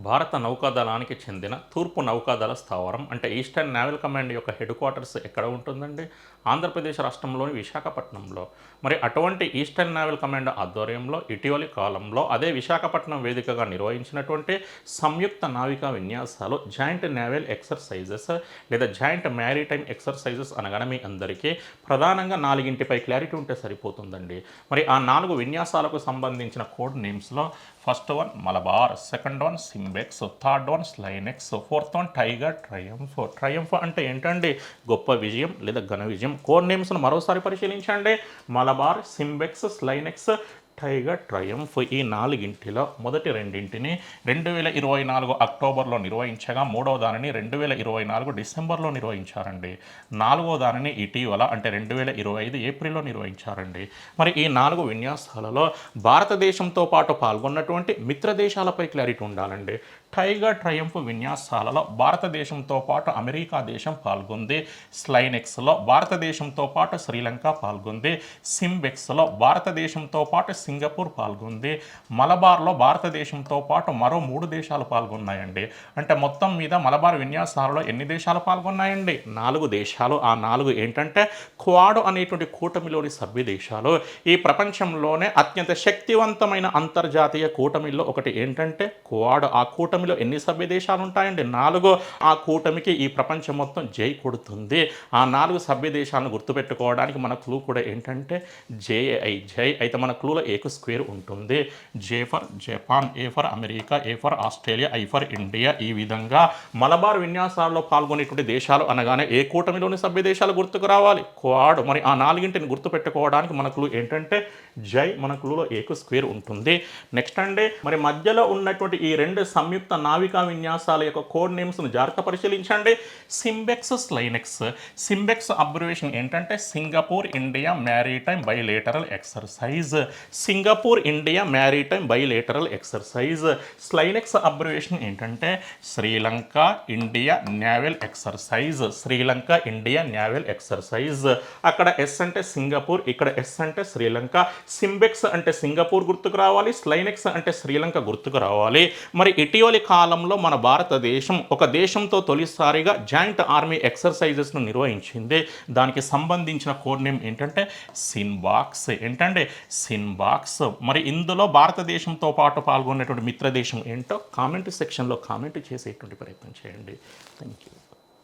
భారత నౌకాదళానికి చెందిన తూర్పు నౌకాదళ స్థావరం అంటే ఈస్టర్న్ నేవల్ కమాండ్ యొక్క హెడ్ క్వార్టర్స్ ఎక్కడ ఉంటుందండి? ఆంధ్రప్రదేశ్ రాష్ట్రంలోని విశాఖపట్నంలో. మరి అటువంటి ఈస్టర్న్ నేవల్ కమాండ్ ఆధ్వర్యంలో ఇటీవలి కాలంలో అదే విశాఖపట్నం వేదికగా నిర్వహించినటువంటి సంయుక్త నావికా విన్యాసాలు జాయింట్ నేవల్ ఎక్సర్సైజెస్ లేదా జాయింట్ మ్యారిటైమ్ ఎక్సర్సైజెస్ అనగానే మీ అందరికీ ప్రధానంగా నాలుగింటిపై క్లారిటీ ఉంటే సరిపోతుందండి. మరి ఆ 4 విన్యాసాలకు సంబంధించిన కోడ్ నేమ్స్లో first one Malabar, second one SIMBEX, third one SLINEX, fourth one tiger triumph. Triumph అంటే ఏంటండి? గొప్ప విజయం లేదా ఘన విజయం. కోడ్ నేమ్స్ను మరోసారి పరిశీలించండి. Malabar, SIMBEX, SLINEX, tiger triumph. ఈ నాలుగింటిలో మొదటి రెండింటిని 2024 అక్టోబర్లో నిర్వహించగా మూడవ దానిని 2024 డిసెంబర్లో నిర్వహించారండి. నాలుగో దానిని ఇటీవల అంటే 2025 ఏప్రిల్లో నిర్వహించారండి. మరి ఈ 4 విన్యాసాలలో భారతదేశంతో పాటు పాల్గొన్నటువంటి మిత్ర దేశాలపై క్లారిటీ ఉండాలండి. టైగర్ ట్రయంఫ్ విన్యాసాలలో భారతదేశంతో పాటు అమెరికా దేశం పాల్గొంది. స్లైనెక్స్లో భారతదేశంతో పాటు శ్రీలంక పాల్గొంది. సింబెక్స్లో భారతదేశంతో పాటు సింగపూర్ పాల్గొంది. మలబార్లో భారతదేశంతో పాటు మరో 3 దేశాలు పాల్గొన్నాయండి. అంటే మొత్తం మీద మలబార్ విన్యాసాలలో ఎన్ని దేశాలు పాల్గొన్నాయండి? 4 దేశాలు. ఆ 4 ఏంటంటే క్వాడ్ అనేటువంటి కూటమిలోని సభ్య దేశాలు. ఈ ప్రపంచంలోనే అత్యంత శక్తివంతమైన అంతర్జాతీయ కూటమిలో ఒకటి ఏంటంటే క్వాడ్. ఆ కూటమిలో ఎన్ని సభ్య దేశాలు ఉంటాయండి? 4. ఆ కూటమికి ఈ ప్రపంచం మొత్తం జై కొడుతుంది. ఆ 4 సభ్య దేశాలను గుర్తుపెట్టుకోవడానికి మన క్లూ కూడా ఏంటంటే జేఐ. జై అయితే మన క్లూలో ఏకు స్క్వేర్ ఉంటుంది. J for Japan, A for America, A for Australia, I for India. ఈ విధంగా మలబార్ విన్యాసాల్లో పాల్గొనేటువంటి దేశాలు అనగానే ఏ కూటమిలోని సభ్య దేశాలు గుర్తుకు రావాలి? క్వాడ్. మరి ఆ 4ంటిని గుర్తుపెట్టుకోవడానికి మన క్లూ ఏంటంటే జై. మన క్లూలో ఏకు స్క్వేర్ ఉంటుంది. నెక్స్ట్ అండి, మరి మధ్యలో ఉన్నటువంటి ఈ 2 సంయుక్త నావికా విన్యాసాల యొక్క కోడ్ నేమ్స్ను జాగ్రత్త పరిశీలించండి. SIMBEX, SLINEX. సింబెక్స్ అబ్రివేషన్ ఏంటంటే Singapore India maritime bilateral exercise. Singapore India maritime bilateral exercise. SLINEX abbreviation ఏంటంటే Sri Lanka India naval exercise. Sri Lanka India naval exercise. అక్కడ ఎస్ అంటే సింగపూర్, ఇక్కడ ఎస్ అంటే శ్రీలంక. సింబెక్స్ అంటే సింగపూర్ గుర్తుకు రావాలి, స్లైనెక్స్ అంటే శ్రీలంక గుర్తుకు రావాలి. మరి ఇటీవలి కాలంలో మన భారతదేశం ఒక దేశంతో తొలిసారిగా జాయింట్ ఆర్మీ ఎక్సర్సైజెస్ను నిర్వహించింది. దానికి సంబంధించిన కోడ్ నేమ్ ఏంటంటే సిన్బాక్స్. ఏంటంటే సిన్బాక్స్. మరి ఇందులో భారతదేశంతో పాటు పాల్గొనేటువంటి మిత్ర దేశం ఏంటో కామెంట్ సెక్షన్లో కామెంట్ చేసేటువంటి ప్రయత్నం చేయండి. Thank you.